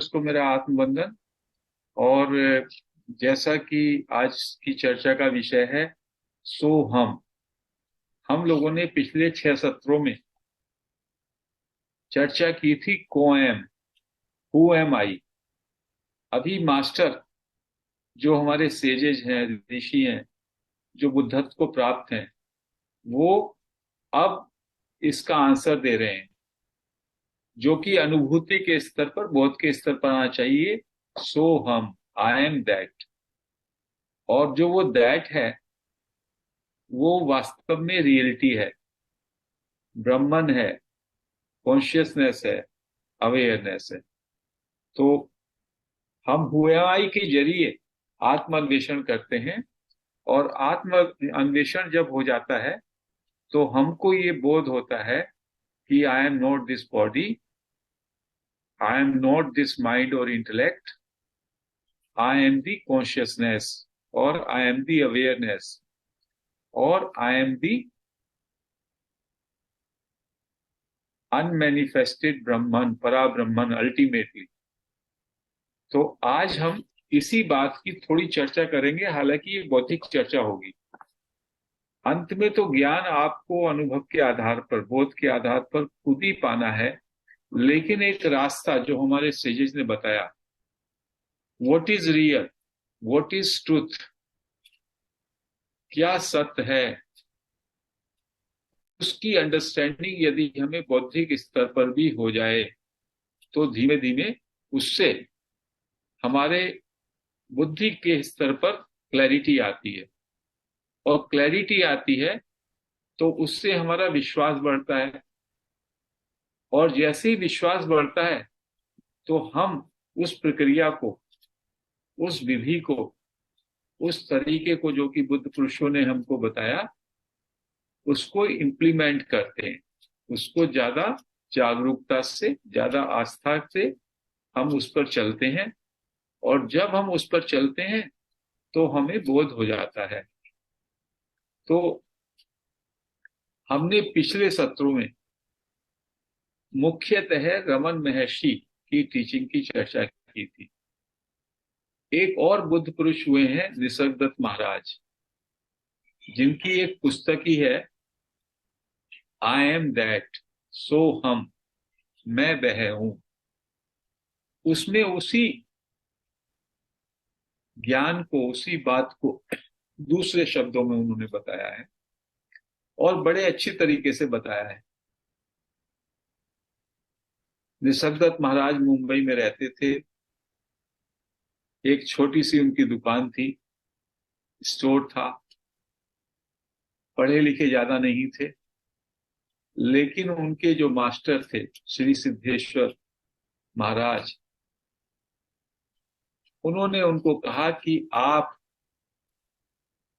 को मेरा आत्मबंधन। और जैसा कि आज की चर्चा का विषय है, सो हम लोगों ने पिछले 6 सत्रों में चर्चा की थी कोएम, हु एम आई। अभी मास्टर जो हमारे सेजेज हैं, ऋषि हैं, जो बुद्धत्व को प्राप्त हैं, वो अब इसका आंसर दे रहे हैं, जो कि अनुभूति के स्तर पर, बोध के स्तर पर आना चाहिए। सो आई एम दैट। और जो वो दैट है, वो वास्तव में रियलिटी है, ब्रह्मन है, कॉन्शियसनेस है, अवेयरनेस है। तो हम हुआई के जरिए आत्म अन्वेषण करते हैं, और आत्म अन्वेषण जब हो जाता है तो हमको ये बोध होता है कि I am not this body, I am not this mind और intellect, I am the consciousness, और आई एम दी अवेयरनेस, और आई एम दी अनमैनिफेस्टेड ब्रह्मन, परा ब्रह्मन अल्टीमेटली। तो आज हम इसी बात की थोड़ी चर्चा करेंगे, हालांकि ये बौद्धिक चर्चा होगी। अंत में तो ज्ञान आपको अनुभव के आधार पर, बोध के आधार पर खुद ही पाना है। लेकिन एक रास्ता जो हमारे सेजेस ने बताया, what is real, what is truth, क्या सत्य है, उसकी अंडरस्टैंडिंग यदि हमें बौद्धिक स्तर पर भी हो जाए तो धीमे धीमे उससे हमारे बुद्धि के स्तर पर क्लैरिटी आती है। और क्लैरिटी आती है तो उससे हमारा विश्वास बढ़ता है, और जैसे ही विश्वास बढ़ता है तो हम उस प्रक्रिया को, उस विधि को, उस तरीके को जो कि बुद्ध पुरुषों ने हमको बताया, उसको इम्प्लीमेंट करते हैं। उसको ज्यादा जागरूकता से, ज्यादा आस्था से हम उस पर चलते हैं। और जब हम उस पर चलते हैं तो हमें बोध हो जाता है। तो हमने पिछले सत्रों में मुख्यतः रमन महर्षि की टीचिंग की चर्चा की थी। एक और बुद्ध पुरुष हुए हैं निसर्गदत्त महाराज, जिनकी एक पुस्तक ही है आई एम दैट, सो मैं वह हूं। उसमें उसी ज्ञान को, उसी बात को दूसरे शब्दों में उन्होंने बताया है, और बड़े अच्छी तरीके से बताया है। निसर्गदत्त महाराज मुंबई में रहते थे। एक छोटी सी उनकी दुकान थी, स्टोर था। पढ़े लिखे ज्यादा नहीं थे, लेकिन उनके जो मास्टर थे श्री सिद्धेश्वर महाराज, उन्होंने उनको कहा कि आप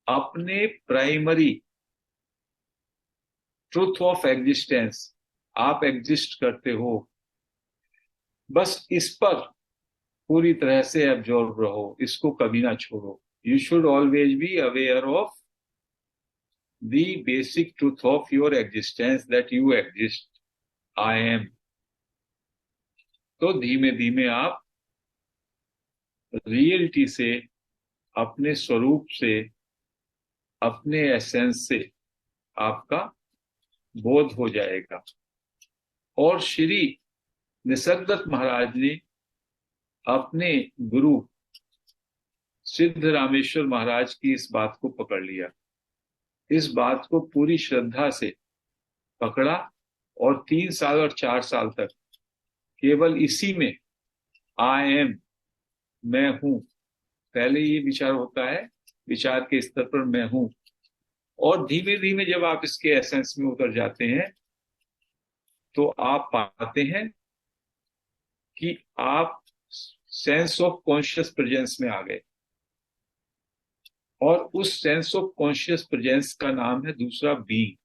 अपने प्राइमरी ट्रूथ ऑफ एग्जिस्टेंस, आप एग्जिस्ट करते हो, बस इस पर पूरी तरह से एब्जॉर्ब रहो, इसको कभी ना छोड़ो। You should always be aware of the basic truth of your existence, that you exist, I am. तो धीमे धीमे आप रियलिटी से, अपने स्वरूप से, अपने एसेंस से आपका बोध हो जाएगा। और श्री निसर्गदत्त महाराज ने अपने गुरु सिद्ध रामेश्वर महाराज की इस बात को पकड़ लिया, इस बात को पूरी श्रद्धा से पकड़ा, और 3 साल और 4 साल तक केवल इसी में आई एम, मैं हूं, पहले ये विचार होता है, विचार के स्तर पर मैं हूं। और धीमे धीमे जब आप इसके एसेंस में उतर जाते हैं तो आप पाते हैं कि आप सेंस ऑफ कॉन्शियस प्रेजेंस में आ गए। और उस सेंस ऑफ कॉन्शियस प्रेजेंस का नाम है दूसरा बीइंग।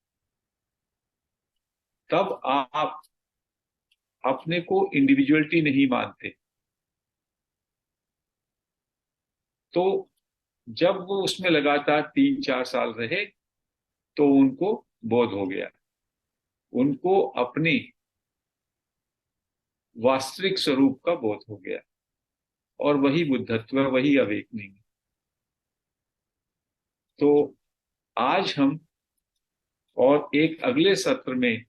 तब आप अपने को इंडिविजुअलिटी नहीं मानते। तो जब वो उसमें लगातार 3-4 साल रहे तो उनको बोध हो गया। उनको अपनी वास्तविक स्वरूप का बोध हो गया, और वही बुद्धत्व, वही अवेकनिंग। तो आज हम और एक अगले सत्र में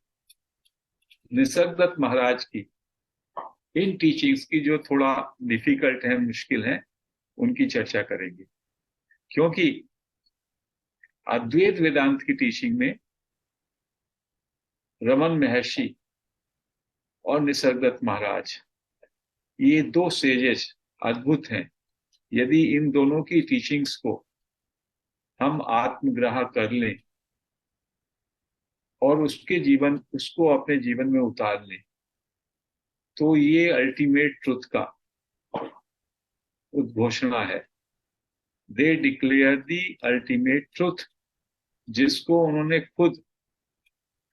निसर्गदत्त महाराज की इन टीचिंग्स की, जो थोड़ा डिफिकल्ट है, मुश्किल है, उनकी चर्चा करेंगे। क्योंकि अद्वैत वेदांत की टीचिंग में रमन महर्षि और निसर्गदत्त महाराज, ये दो सेजेस अद्भुत हैं। यदि इन दोनों की टीचिंग्स को हम आत्मग्रह कर लें और उसको अपने जीवन में उतार लें, तो ये अल्टीमेट ट्रुथ का उद्घोषणा है। They declare the ultimate truth, जिसको उन्होंने खुद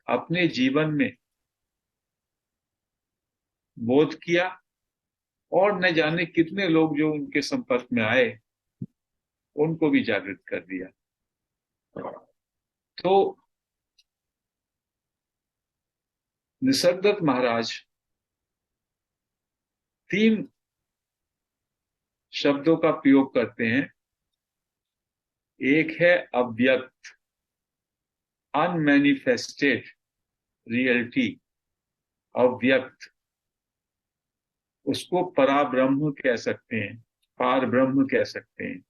अपने जीवन में बोध किया, और न जाने कितने लोग जो उनके संपर्क में आए उनको भी जागृत कर दिया। तो निसर्गदत्त महाराज तीन शब्दों का प्रयोग करते हैं। एक है अव्यक्त, अनमैनिफेस्टेड रियलिटी, अव्यक्त। उसको पराब्रह्म कह सकते हैं, पार ब्रह्म कह सकते हैं।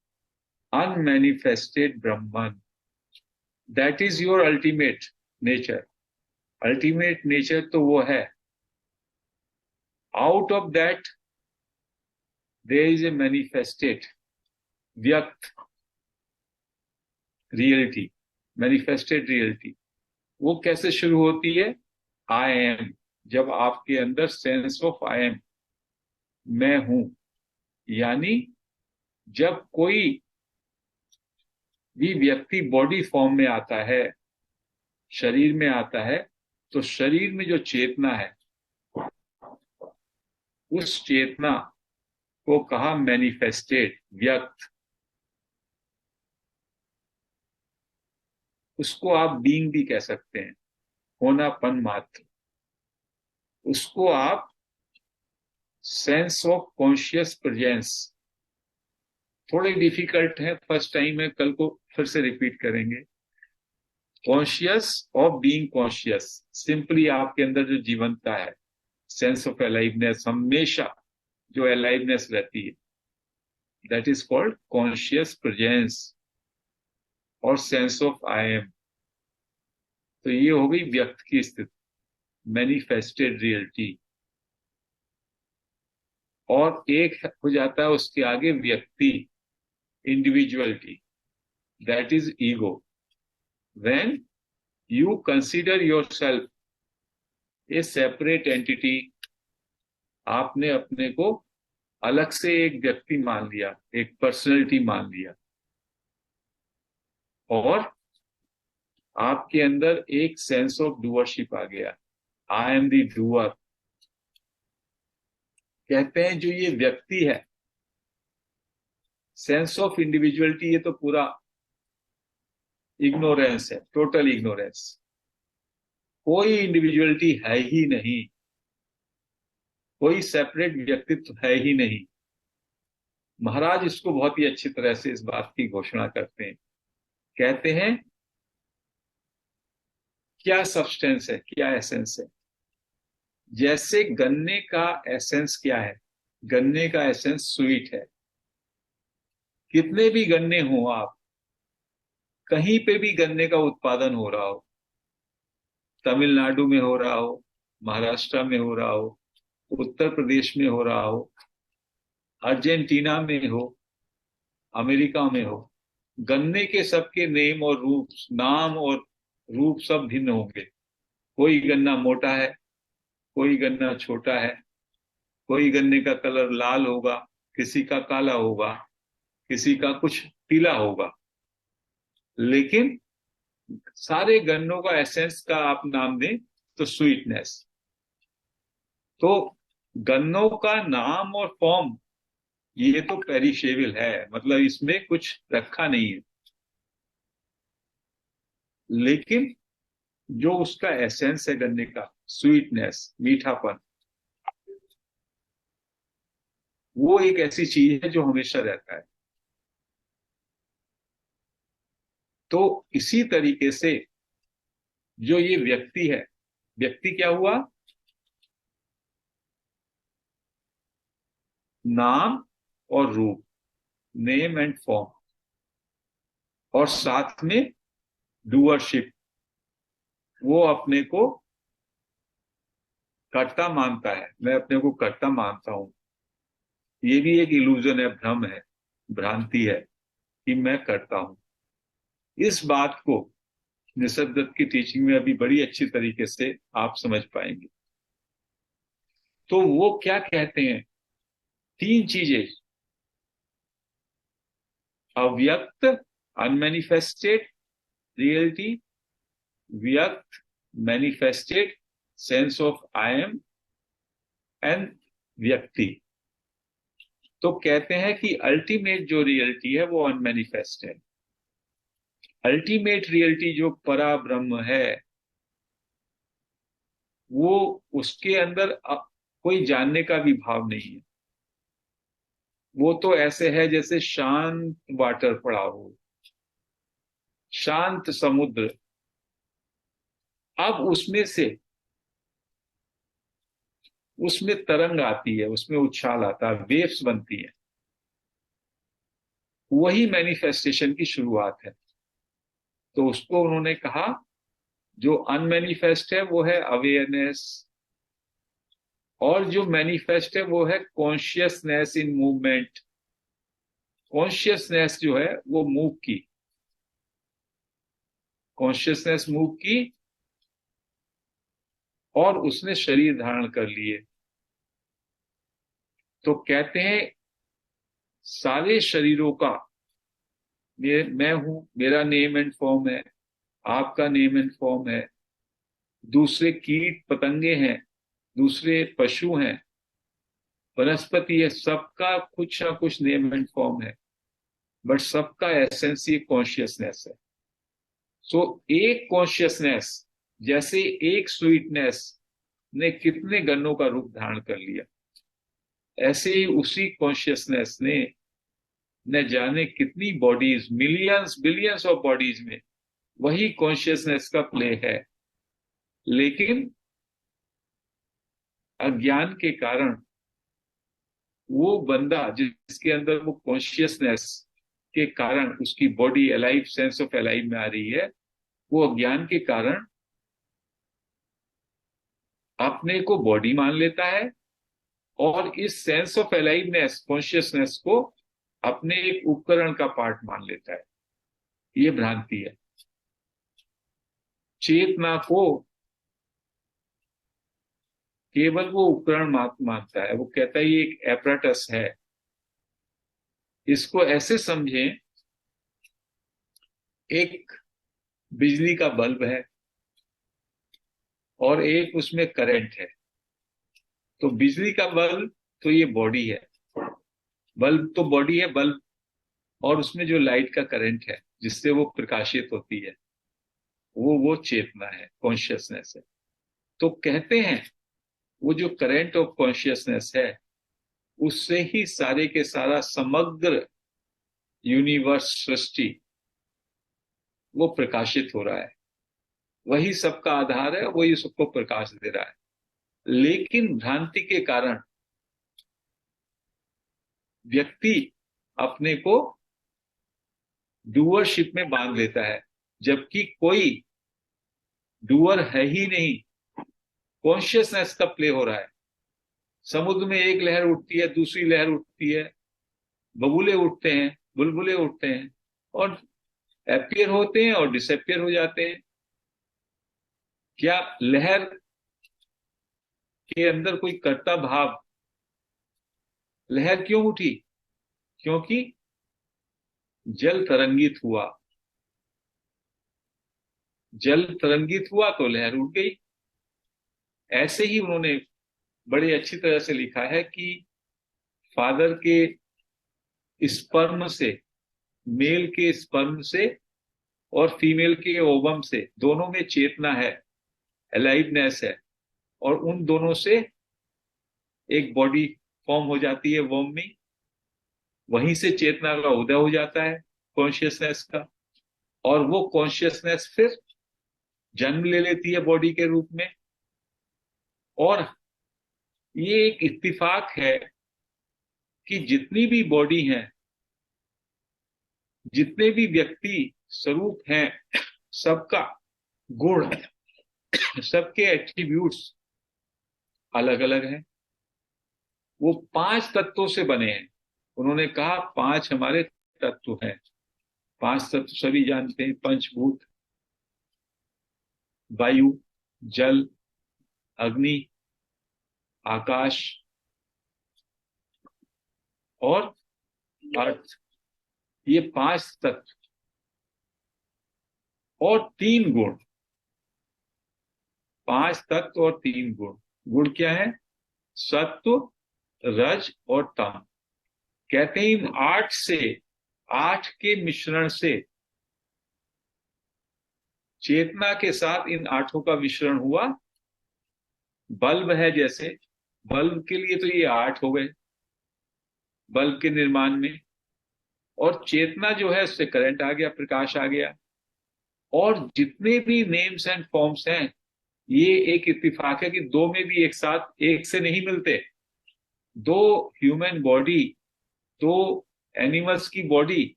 Unmanifested Brahman, that is your ultimate nature. Ultimate nature तो वो है। Out of that there is a manifested, व्यक्त रियलिटी, मैनिफेस्टेड रियलिटी। वो कैसे शुरू होती है? I am. जब आपके अंदर सेंस ऑफ आई एम, मैं हूं, यानी जब कोई भी व्यक्ति बॉडी फॉर्म में आता है, शरीर में आता है, तो शरीर में जो चेतना है, उस चेतना को कहा मैनिफेस्टेड, व्यक्त। उसको आप बीइंग भी कह सकते हैं, होनापन मात्र। उसको आप सेंस ऑफ कॉन्शियस प्रेजेंस, थोड़े डिफिकल्ट है, फर्स्ट टाइम है, कल को फिर से रिपीट करेंगे। Conscious of being conscious, simply आपके अंदर जो जीवंतता है, सेंस ऑफ अलाइवनेस, हमेशा जो अलाइवनेस रहती है, that is called conscious presence और सेंस ऑफ आई एम। तो ये हो गई व्यक्त की स्थिति, मैनिफेस्टेड रियलिटी। और एक हो जाता है उसके आगे व्यक्ति, individuality, that is ego. When you consider yourself A separate entity, आपने अपने को अलग से एक व्यक्ति मान लिया, एक पर्सनैलिटी मान लिया, और आपके अंदर एक सेंस ऑफ डूअरशिप आ गया। आई एम दी डूअर। कहते हैं जो ये व्यक्ति है, सेंस ऑफ इंडिविजुअलिटी, ये तो पूरा इग्नोरेंस है, टोटल इग्नोरेंस। कोई इंडिविजुअलिटी है ही नहीं, कोई सेपरेट व्यक्तित्व है ही नहीं। महाराज इसको बहुत ही अच्छी तरह से इस बात की घोषणा करते हैं। कहते हैं क्या सब्सटेंस है, क्या एसेंस है। जैसे गन्ने का एसेंस क्या है? गन्ने का एसेंस स्वीट है। कितने भी गन्ने हो आप, कहीं पे भी गन्ने का उत्पादन हो रहा हो, तमिलनाडु में हो रहा हो, महाराष्ट्र में हो रहा हो, उत्तर प्रदेश में हो रहा हो, अर्जेंटीना में हो, अमेरिका में हो, गन्ने के सबके नाम और रूप सब भिन्न होंगे। कोई गन्ना मोटा है, कोई गन्ना छोटा है, कोई गन्ने का कलर लाल होगा, किसी का काला होगा, किसी का कुछ पीला होगा। लेकिन सारे गन्नों का एसेंस का आप नाम दें तो स्वीटनेस। तो गन्नों का नाम और फॉर्म ये तो पेरिशेबल है, मतलब इसमें कुछ रखा नहीं है। लेकिन जो उसका एसेंस है गन्ने का, स्वीटनेस, मीठापन, वो एक ऐसी चीज है जो हमेशा रहता है। तो इसी तरीके से जो ये व्यक्ति है, व्यक्ति क्या हुआ? नाम और रूप, नेम एंड फॉर्म, और साथ में डूअरशिप। वो अपने को कर्ता मानता है, मैं अपने को कर्ता मानता हूं। ये भी एक इल्यूजन है, भ्रम है, भ्रांति है कि मैं करता हूं। इस बात को निसर्ग दत्त की टीचिंग में अभी बड़ी अच्छी तरीके से आप समझ पाएंगे। तो वो क्या कहते हैं, तीन चीजें, अव्यक्त, अनमैनिफेस्टेड रियलिटी, व्यक्त, manifested sense of I M, and व्यक्ति। तो कहते हैं कि अल्टीमेट जो रियलिटी है वो अनमैनिफेस्ट है। अल्टीमेट रियलिटी जो परा ब्रह्म है, वो, उसके अंदर कोई जानने का भी भाव नहीं है। वो तो ऐसे है जैसे शांत वाटर पड़ा हो, शांत समुद्र। अब उसमें तरंग आती है, उसमें उछाल आता है, वेव्स बनती है। वही मैनिफेस्टेशन की शुरुआत है। तो उसको उन्होंने कहा, जो अनमैनिफेस्ट है वो है अवेयरनेस, और जो मैनिफेस्ट है वो है कॉन्शियसनेस इन मूवमेंट। कॉन्शियसनेस जो है वो मूव की, कॉन्शियसनेस मूव की, और उसने शरीर धारण कर लिए। तो कहते हैं सारे शरीरों का, मैं हूं, मेरा नेम एंड फॉर्म है, आपका नेम एंड फॉर्म है, दूसरे कीट पतंगे हैं, दूसरे पशु हैं, वनस्पति है, सबका कुछ ना कुछ नेम एंड फॉर्म है, बट सबका एसेंस ये कॉन्शियसनेस है। सो एक कॉन्शियसनेस, जैसे एक स्वीटनेस ने कितने गन्नों का रूप धारण कर लिया, ऐसे ही उसी कॉन्शियसनेस ने न जाने कितनी bodies, millions billions of bodies में वही कॉन्शियसनेस का प्ले है। लेकिन अज्ञान के कारण वो बंदा जिसके अंदर वो कॉन्शियसनेस के कारण उसकी body alive, sense of alive में आ रही है, वो अज्ञान के कारण अपने को बॉडी मान लेता है, और इस सेंस ऑफ अलाइवनेस, कॉन्शियसनेस को अपने एक उपकरण का पार्ट मान लेता है। ये भ्रांति है। चेतना को केवल वो उपकरण मानता है। वो कहता है ये एक एपरेटस है। इसको ऐसे समझें, एक बिजली का बल्ब है और एक उसमें करंट है। तो बिजली का बल्ब तो ये बॉडी है, बल्ब तो बॉडी है, बल्ब, और उसमें जो लाइट का करंट है जिससे वो प्रकाशित होती है, वो चेतना है, कॉन्शियसनेस है। तो कहते हैं वो जो करंट ऑफ कॉन्शियसनेस है, उससे ही सारे के सारा समग्र यूनिवर्स, सृष्टि, वो प्रकाशित हो रहा है। वही सबका आधार है, वही सबको प्रकाश दे रहा है। लेकिन भ्रांति के कारण व्यक्ति अपने को डूअरशिप में बांध लेता है, जबकि कोई डूअर है ही नहीं। कॉन्शियसनेस का प्ले हो रहा है। समुद्र में एक लहर उठती है, दूसरी लहर उठती है, बबूले उठते हैं, बुलबुले उठते हैं, और अपीयर होते हैं और डिसअपियर हो जाते हैं। क्या लहर के अंदर कोई कर्ता भाव? लहर क्यों उठी? क्योंकि जल तरंगित हुआ। जल तरंगित हुआ तो लहर उठ गई। ऐसे ही उन्होंने बड़ी अच्छी तरह से लिखा है कि फादर के स्पर्म से, मेल के स्पर्म से और फीमेल के ओवम से, दोनों में चेतना है, अलाइवनेस है, और उन दोनों से एक बॉडी फॉर्म हो जाती है वॉर्म में, वहीं से चेतना का उदय हो जाता है कॉन्शियसनेस का, और वो कॉन्शियसनेस फिर जन्म ले लेती है बॉडी के रूप में। और ये एक इत्तिफाक है कि जितनी भी बॉडी हैं, जितने भी व्यक्ति स्वरूप हैं, सबका गुण, सबके एट्रीब्यूट्स अलग अलग हैं। वो 5 तत्वों से बने हैं। उन्होंने कहा 5 हमारे तत्व हैं। 5 तत्व सभी जानते हैं, पंचभूत, वायु, जल, अग्नि, आकाश और अर्थ। ये 5 तत्व और 3 गुण। 5 तत्व और 3 गुण। गुण क्या है? सत्व, रज और तम। कहते हैं इन 8 के मिश्रण से, चेतना के साथ इन 8 का मिश्रण हुआ। बल्ब है जैसे, बल्ब के लिए तो ये 8 हो गए बल्ब के निर्माण में, और चेतना जो है उससे करंट आ गया, प्रकाश आ गया। और जितने भी नेम्स एंड फॉर्म्स हैं, ये एक इत्तिफाक है कि दो में भी एक साथ एक से नहीं मिलते। दो ह्यूमन बॉडी, दो एनिमल्स की body,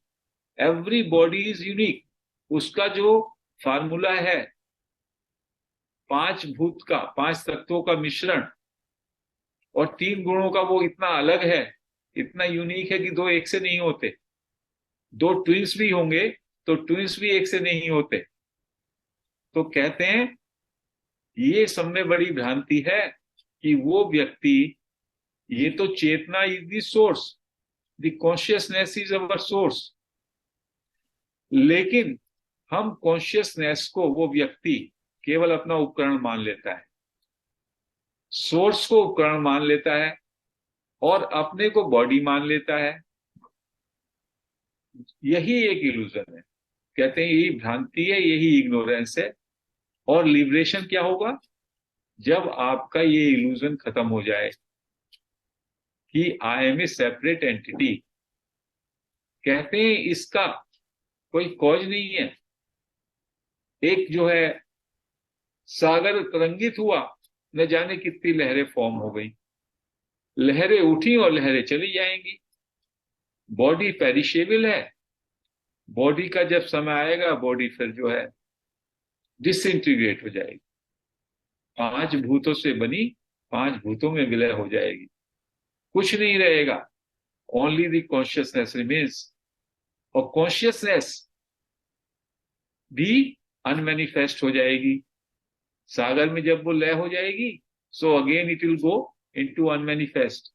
every body is unique. उसका जो फार्मूला है 5 भूत का, 5 तत्वों का मिश्रण और 3 गुणों का, वो इतना अलग है, इतना यूनिक है कि दो एक से नहीं होते। दो ट्विंस भी होंगे तो ट्विंस भी एक से नहीं होते। तो कहते हैं ये सब में बड़ी भ्रांति है कि वो व्यक्ति, ये तो चेतना is the source, the consciousness is our source, लेकिन हम कॉन्शियसनेस को, वो व्यक्ति केवल अपना उपकरण मान लेता है, सोर्स को उपकरण मान लेता है और अपने को बॉडी मान लेता है। यही एक इल्यूजन है। कहते हैं यही भ्रांति है, यही इग्नोरेंस है। और लिबरेशन क्या होगा? जब आपका ये इल्यूजन खत्म हो जाए कि I am a separate entity. कहते हैं इसका कोई कॉज नहीं है। एक जो है सागर तरंगित हुआ, न जाने कितनी लहरें फॉर्म हो गई, लहरें उठी और लहरें चली जाएंगी। बॉडी पेरिशेबल है, बॉडी का जब समय आएगा बॉडी फिर जो है डिसइंटीग्रेट हो जाएगी, 5 भूतों से बनी 5 भूतों में विलय हो जाएगी, कुछ नहीं रहेगा। Only the consciousness remains. और कॉन्शियसनेस भी अनमैनिफेस्ट हो जाएगी। सागर में जब वो लय हो जाएगी, so again it will go into unmanifest.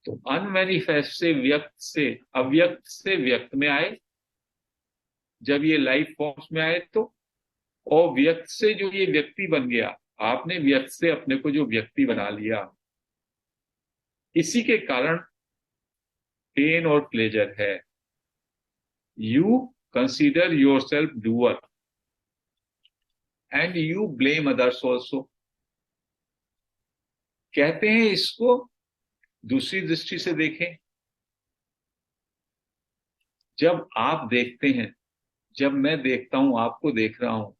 तो अनमैनिफेस्ट से व्यक्त से, अव्यक्त से व्यक्त में आए जब ये लाइफ फॉर्म्स में आए तो, और व्यक्त से जो ये व्यक्ति बन गया, आपने व्यक्त से अपने को जो व्यक्ति बना लिया, इसी के कारण पेन और प्लेजर है। You consider your self doer and you blame others also. कहते हैं इसको दूसरी दृष्टि से देखें। जब आप देखते हैं, जब मैं देखता हूं, आपको देख रहा हूं,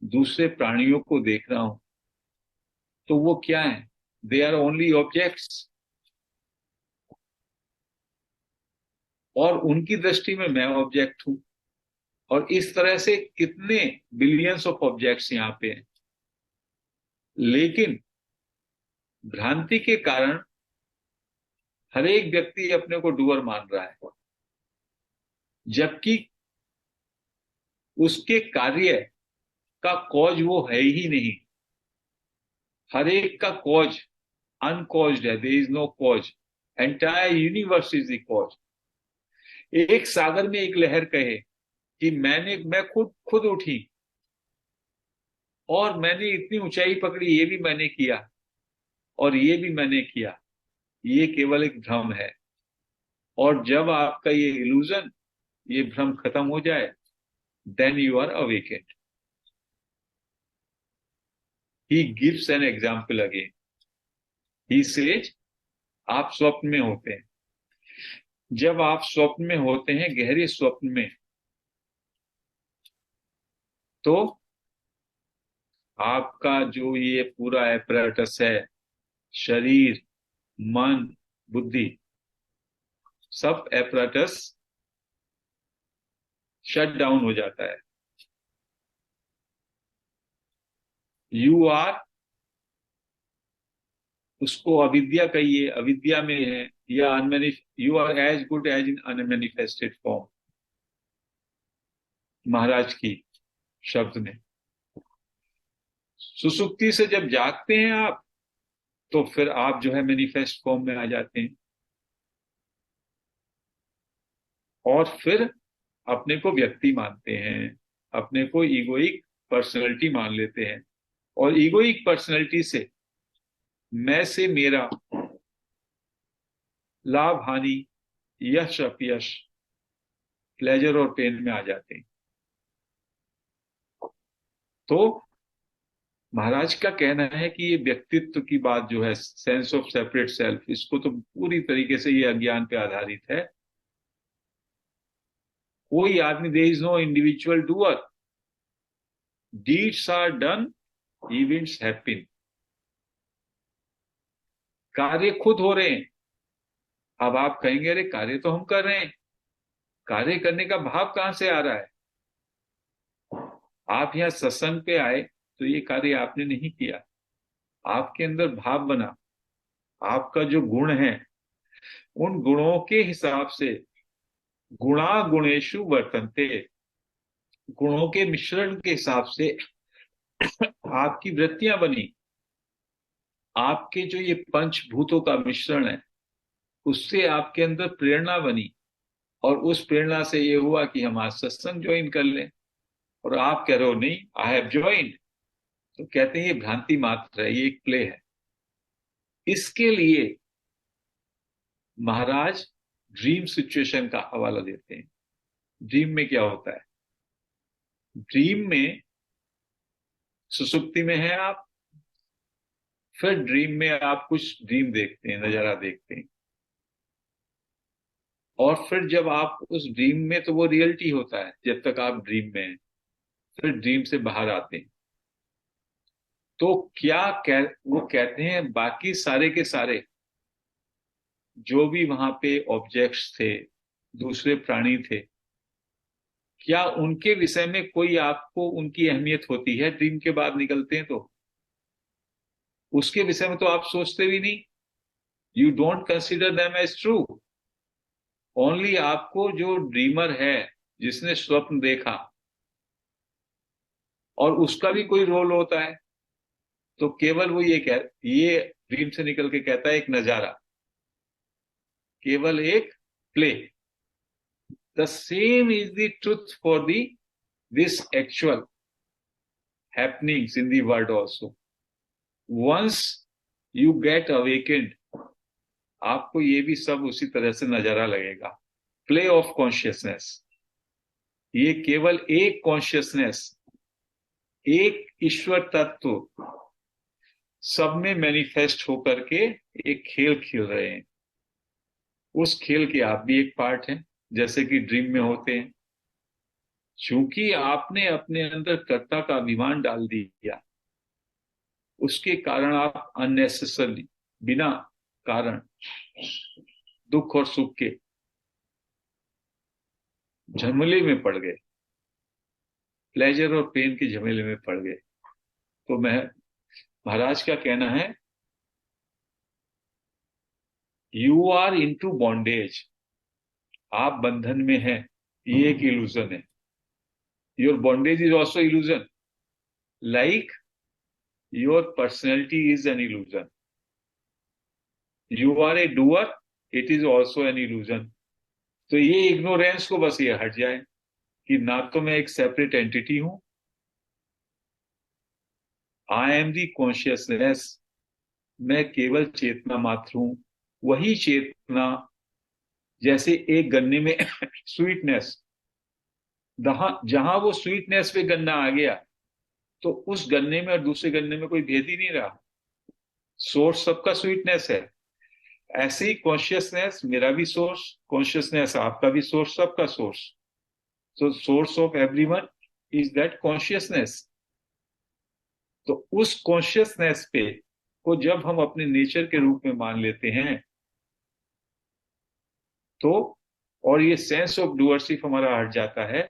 दूसरे प्राणियों को देख रहा हूं, तो वो क्या है? They are only objects. और उनकी दृष्टि में मैं ऑब्जेक्ट हूं। और इस तरह से कितने बिलियंस ऑफ ऑब्जेक्ट्स यहां पे हैं। लेकिन भ्रांति के कारण हर एक व्यक्ति अपने को डूअर मान रहा है, जबकि उसके कार्य का कॉज वो है ही नहीं। हर एक का कॉज अनकॉज्ड है, there is no cause. Entire universe is the cause. एक सागर में एक लहर कहे कि मैं खुद खुद उठी और मैंने इतनी ऊंचाई पकड़ी, ये भी मैंने किया और ये भी मैंने किया, ये केवल एक भ्रम है। और जब आपका ये इल्यूजन, ये भ्रम खत्म हो जाए, then you are awakened. He gives an example again. He says आप स्वप्न में होते हैं। जब आप स्वप्न में होते हैं, गहरे स्वप्न में, तो आपका जो ये पूरा एपरेटस है, शरीर, मन, बुद्धि, सब एपरेटस शट डाउन हो जाता है। यू आर, उसको अविद्या कहिए, अविद्या में है, या you are as good as in unmanifested form, महाराज की शब्द में। सुसुप्ति से जब जागते हैं आप, तो फिर आप जो है मैनिफेस्ट फॉर्म में आ जाते हैं, और फिर अपने को व्यक्ति मानते हैं, अपने को ईगोइक पर्सनैलिटी मान लेते हैं, और ईगोइक पर्सनैलिटी से मैं से मेरा, लाभ हानि, यश अपयश, प्लेजर और पेन में आ जाते हैं। तो महाराज का कहना है कि ये व्यक्तित्व की बात जो है, सेंस ऑफ सेपरेट सेल्फ, इसको तो पूरी तरीके से ये अज्ञान पे आधारित है। कोई आदमी, there is no individual doer, deeds are done, events happen. कार्य खुद हो रहे हैं। अब आप कहेंगे अरे कार्य तो हम कर रहे हैं, कार्य करने का भाव कहां से आ रहा है? आप यहाँ सत्संग पे आए तो ये कार्य आपने नहीं किया, आपके अंदर भाव बना। आपका जो गुण है, उन गुणों के हिसाब से, गुणा गुणेशु वर्तन्ते, गुणों के मिश्रण के हिसाब से आपकी वृत्तियां बनी। आपके जो ये पंचभूतों का मिश्रण है, उससे आपके अंदर प्रेरणा बनी, और उस प्रेरणा से ये हुआ कि हम आज सत्संग ज्वाइन कर लें। और आप कह रहे हो नहीं, आई हैव ज्वाइंड, तो कहते हैं ये भ्रांति मात्र है, ये एक प्ले है। इसके लिए महाराज ड्रीम सिचुएशन का हवाला देते हैं। ड्रीम में क्या होता है? ड्रीम में, सुसुप्ति में है आप, फिर ड्रीम में आप कुछ ड्रीम देखते हैं, नजारा देखते हैं, और फिर जब आप उस ड्रीम में, तो वो रियलिटी होता है जब तक आप ड्रीम में हैं। फिर ड्रीम से बाहर आते हैं, तो वो कहते हैं बाकी सारे के सारे जो भी वहां पे ऑब्जेक्ट्स थे, दूसरे प्राणी थे, क्या उनके विषय में कोई आपको उनकी अहमियत होती है? ड्रीम के बाद निकलते हैं तो उसके विषय में तो आप सोचते भी नहीं। You don't consider them as true. Only आपको जो ड्रीमर है, जिसने स्वप्न देखा, और उसका भी कोई रोल होता है, तो केवल वो ये ड्रीम से निकल के कहता है एक नजारा, केवल एक play. The same is the truth for the this actual happenings in the world also. Once you get awakened, आपको ये भी सब उसी तरह से नजारा लगेगा। प्ले ऑफ कॉन्शियसनेस, ये केवल एक कॉन्शियसनेस, एक ईश्वर तत्व सब में मैनिफेस्ट होकर के एक खेल खेल रहे हैं। उस खेल के आप भी एक पार्ट हैं, जैसे कि ड्रीम में होते हैं। चूंकि आपने अपने अंदर कर्ता का अभिमान डाल दिया, उसके कारण आप अननेसेसरली, बिना कारण, दुख और सुख के झमेले में पड़ गए, प्लेजर और पेन के झमेले में पड़ गए। तो महाराज का कहना है, यू आर इनटू बॉन्डेज, आप बंधन में हैं, ये एक इल्यूजन है। Your bondage is also illusion, like your personality is an illusion. You are a doer, it is also an illusion. तो ये इग्नोरेंस को बस ये हट जाए कि ना तो मैं एक सेपरेट एंटिटी हूं, आई एम दी कॉन्शियसनेस, मैं केवल चेतना मात्र हूं। वही चेतना, जैसे एक गन्ने में स्वीटनेस, जहां वो स्वीटनेस पे गन्ना आ गया, तो उस गन्ने में और दूसरे गन्ने में कोई भेद ही नहीं रहा, सोर्स सबका स्वीटनेस है। ऐसे ही कॉन्शियसनेस मेरा भी सोर्स, कॉन्शियसनेस आपका भी सोर्स, सबका source. So source of everyone is that consciousness. तो उस कॉन्शियसनेस पे को जब हम अपने नेचर के रूप में मान लेते हैं, तो और ये सेंस ऑफ डूअरशिप हमारा हट जाता है,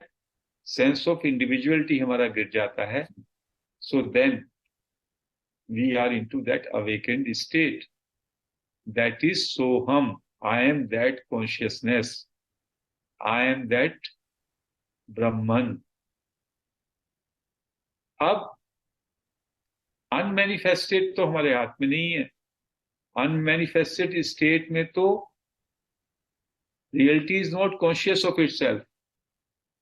सेंस ऑफ इंडिविजुअलिटी हमारा गिर जाता है, so then we are into that awakened state, that is Soham. I am that consciousness, I am that Brahman. अब अनमैनिफेस्टेड तो हमारे हाथ में नहीं है। अनमैनिफेस्टेड स्टेट में तो reality is not conscious of itself,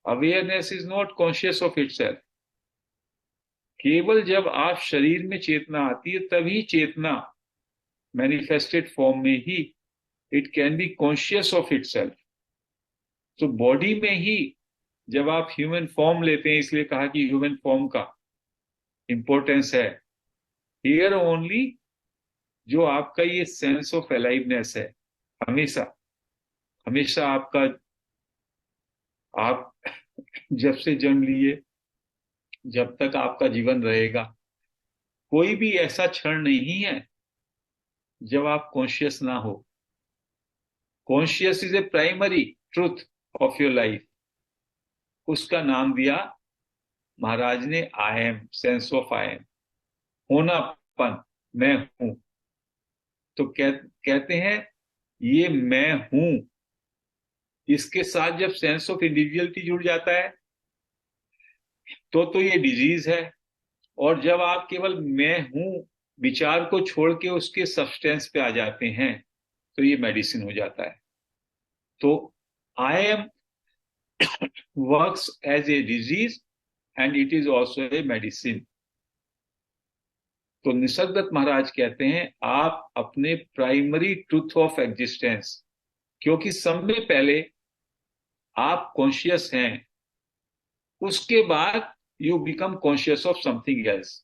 awareness is not conscious of itself. केवल जब आप शरीर में चेतना आती है तभी चेतना मैनिफेस्टेड फॉर्म में ही it can be conscious of itself. तो बॉडी में ही जब आप ह्यूमन फॉर्म लेते हैं, इसलिए कहा कि ह्यूमन फॉर्म का इंपॉर्टेंस है, हियर ओनली जो आपका ये सेंस ऑफ अलाइवनेस है, हमेशा हमेशा आपका, आप जब से जन्म लिए जब तक आपका जीवन रहेगा, कोई भी ऐसा क्षण नहीं है जब आप कॉन्शियस ना हो। Conscious is a primary truth of your life. उसका नाम दिया महाराज ने I am, sense of I am, होनापन, मैं हूं। तो कहते हैं ये मैं हूं, इसके साथ जब सेंस ऑफ इंडिविजुअलिटी जुड़ जाता है तो ये डिजीज है। और जब आप केवल मैं हूं विचार को छोड़ के उसके सब्सटेंस पे आ जाते हैं तो ये मेडिसिन हो जाता है। तो I am works as a disease and it is also a medicine. तो निसर्गदत्त महाराज कहते हैं आप अपने प्राइमरी ट्रूथ ऑफ एग्जिस्टेंस, क्योंकि सब में पहले आप कॉन्शियस हैं, उसके बाद you become conscious of something else.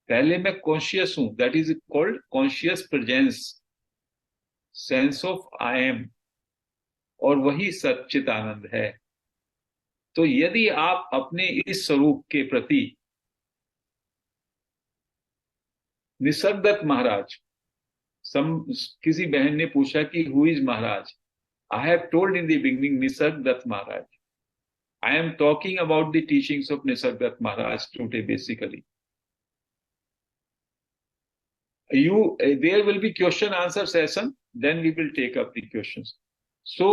पहले मैं कॉन्शियस हूं, that is called conscious presence, sense of I M, और वही सच्चित आनंद है। तो यदि आप अपने इस स्वरूप के प्रति, निसर्गदत्त महाराज, किसी बहन ने पूछा कि who is Maharaj, I have told in the beginning Nisargadatta Maharaj. I am talking about the teachings of Nisargadatta Maharaj today basically. There will be question answer session, then we will take up the questions. So,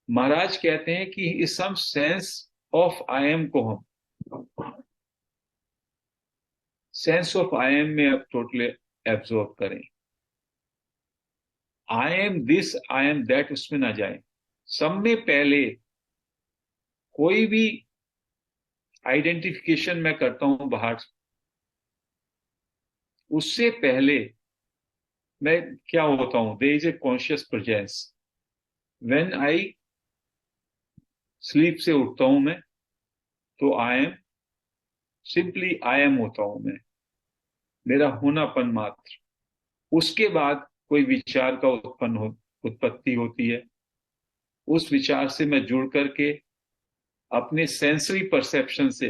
महाराज कहते हैं कि इस some sense of I am को हम sense of I am में अब totally absorb करें। I am this, I am that उसमें ना जाए। सब में पहले कोई भी आइडेंटिफिकेशन मैं करता हूं बाहर, उससे पहले मैं क्या होता हूं, there is a conscious presence. When I sleep से उठता हूं मैं, तो I am, simply I am होता हूं मैं, मेरा होनापन मात्र। उसके बाद कोई विचार का उत्पत्ति होती है, उस विचार से मैं जुड़ करके अपने सेंसरी परसेप्शन से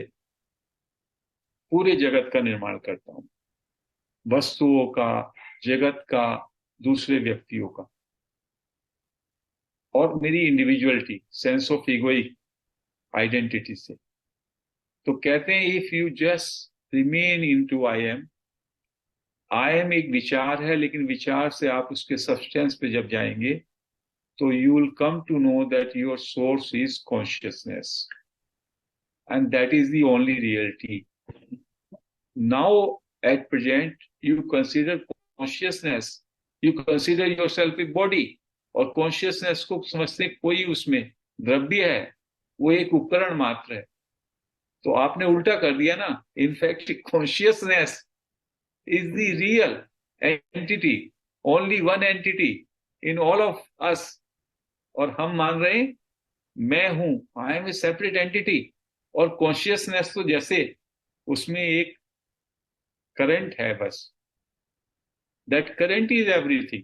पूरे जगत का निर्माण करता हूं, वस्तुओं का, जगत का, दूसरे व्यक्तियों का, और मेरी इंडिविजुअलिटी, सेंस ऑफ इगोइक आइडेंटिटी से। तो कहते हैं if you just remain into I am एक विचार है, लेकिन विचार से आप उसके सब्सटेंस पे जब जाएंगे तो you will come to know that your source is consciousness and that is the only reality. Now at present you consider consciousness, you consider yourself a body, और कॉन्शियसनेस को समझते कोई उसमें द्रव्य है, वो एक उपकरण मात्र है। तो आपने उल्टा कर दिया ना। In fact consciousness is the real entity, only one entity in all of us, और हम मान रहे हैं मैं हूं, I am a separate entity. और कॉन्शियसनेस तो जैसे उसमें एक करंट है बस, that current is everything.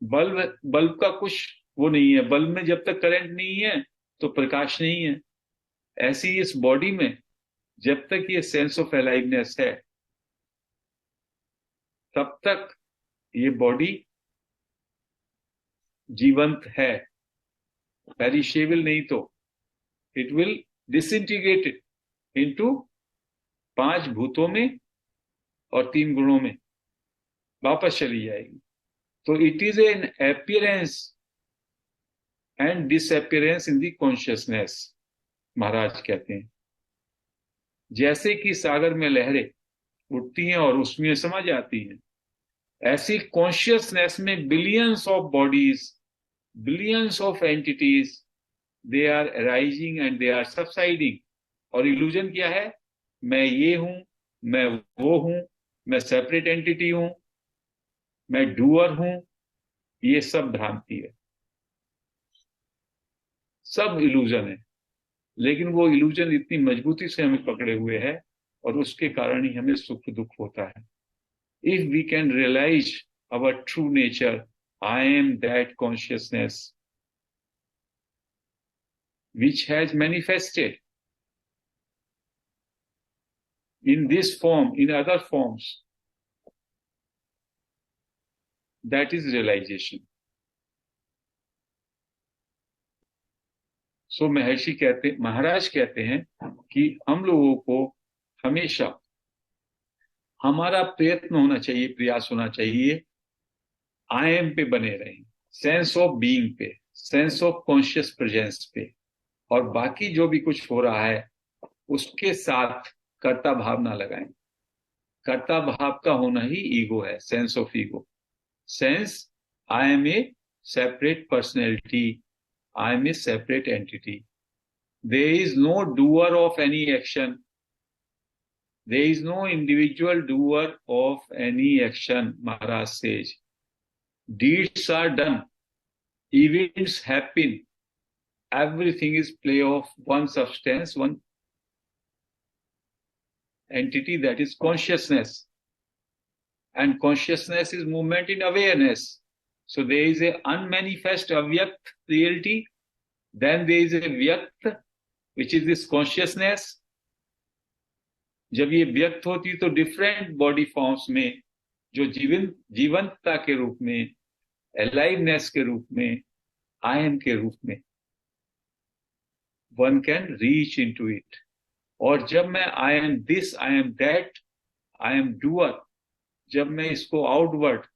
Bulb bulb का कुछ वो नहीं है, बल्ब में जब तक करंट नहीं है तो प्रकाश नहीं है। ऐसी इस बॉडी में जब तक ये सेंस ऑफ अलाइवनेस है, तब तक ये बॉडी जीवंत है, पेरिशेबल नहीं तो इट विल डिसइंटीग्रेटेड इनटू 5 भूतों में और 3 गुणों में वापस चली जाएगी। तो it is an appearance and disappearance in the consciousness, महाराज कहते हैं। जैसे कि सागर में लहरें उठती हैं और उसमें समा जाती हैं, ऐसी कॉन्शियसनेस में billions of bodies, billions of entities, they are arising and they are subsiding. और इल्यूजन क्या है? मैं ये हूं, मैं वो हूं, मैं सेपरेट एंटिटी हूं, मैं डूअर हूं। ये सब भ्रांति है, सब इल्यूजन है। लेकिन वो इल्यूजन इतनी मजबूती से हमें पकड़े हुए है और उसके कारण ही हमें सुख दुख होता है। If we can realise our true nature, I am that consciousness which has manifested in this form, in other forms, that is realization. सो महर्षि कहते, महाराज कहते हैं कि हम लोगों को हमेशा हमारा प्रयत्न होना चाहिए, प्रयास होना चाहिए, आई एम पे बने रहें, सेंस ऑफ बीइंग पे, सेंस ऑफ कॉन्शियस प्रेजेंस पे। और बाकी जो भी कुछ हो रहा है उसके साथ कर्ता भाव ना लगाएं। कर्ता भाव का होना ही ईगो है, sense of ego. Sense I am a separate personality, I am a separate entity. There is no doer of any action. There is no individual doer of any action, Maharaj says. Deeds are done. Events happen. Everything is play of one substance, one entity, that is consciousness. And consciousness is movement in awareness. So there is a unmanifest avyakt reality. Then there is a vyakt, which is this consciousness. जब ये व्यक्त होती तो different body forms में, जो जीवंतता के रूप में, अलाइवनेस के रूप में, आई एम के रूप में, one can reach into it. और जब मैं I am this, I am that, I am doer, जब मैं इसको आउटवर्ड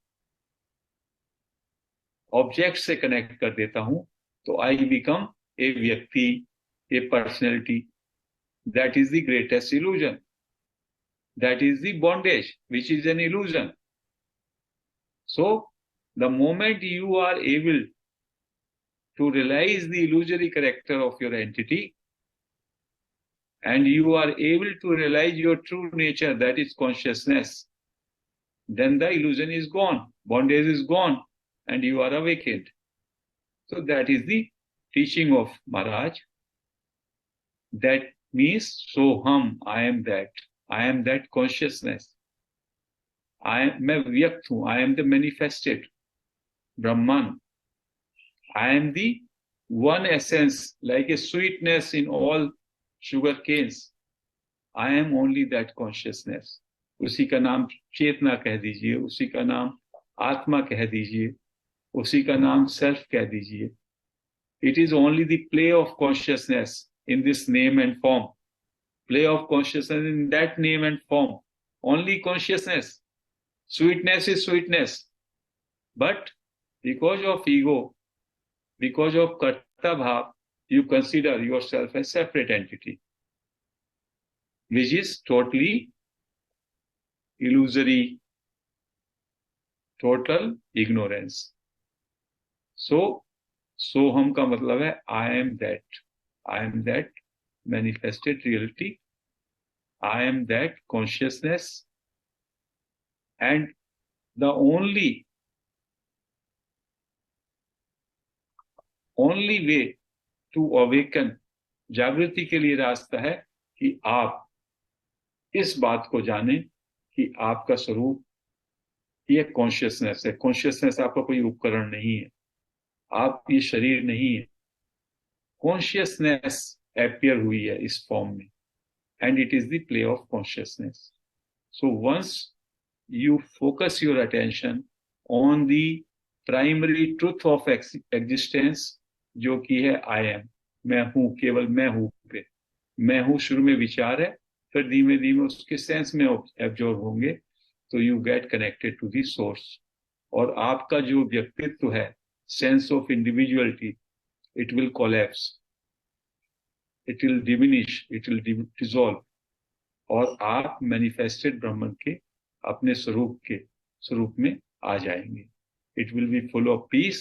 ऑब्जेक्ट से कनेक्ट कर देता हूं, तो आई बिकम ए व्यक्ति, a personality. That is the greatest illusion, that is the bondage, which is an illusion. So the moment you are able to realize the illusory character of your entity, and you are able to realize your true nature, that is consciousness, then the illusion is gone, bondage is gone, and you are awakened. So that is the teaching of Maharaj. That means soham, I am that, I am that consciousness. मैं व्यक्त हूं, I am the manifested Brahman, I am the one essence, like a sweetness in all sugar canes. I am only that consciousness. उसी का नाम चेतना कह दीजिए, उसी का नाम आत्मा कह दीजिए, उसी का नाम सेल्फ कह दीजिए। It is only the play of consciousness in this name and form, play of consciousness in that name and form, only consciousness. Sweetness is sweetness, but because of ego, because of karta bhav, you consider yourself a separate entity, which is totally illusory, total ignorance. So, soham का मतलब है I am that, I am that manifested reality, I am that consciousness, and the only way to awaken, जागृति के लिए रास्ता है कि आप इस बात को जानें कि आपका स्वरूप ये कॉन्शियसनेस है। कॉन्शियसनेस आपका कोई उपकरण नहीं है, आप ये शरीर नहीं है। कॉन्शियसनेस अपियर हुई है इस फॉर्म में, and it is the play of consciousness. So once you focus your attention on the primary truth of existence, जो कि है आई एम, मैं हूं, केवल मैं हूं पे। मैं हूं शुरू में विचार है, फिर धीमे धीमे उसके सेंस में एब्जॉर्ब होंगे, तो you get connected to the source. और आपका जो व्यक्तित्व है, sense of individuality, it will collapse, it will diminish, it will dissolve, और आप मैनिफेस्टेड ब्रह्मन के अपने स्वरूप में आ जाएंगे। It will B full of peace,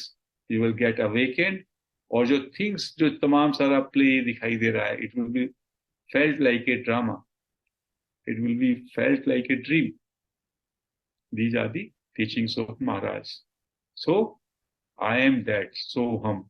you will get awakened. और जो थिंग्स, जो तमाम सारा प्ले दिखाई दे रहा है, it will be felt like a drama, it will be felt like a dream. These are the teachings of महाराज। सो आई एम दैट, सो हम,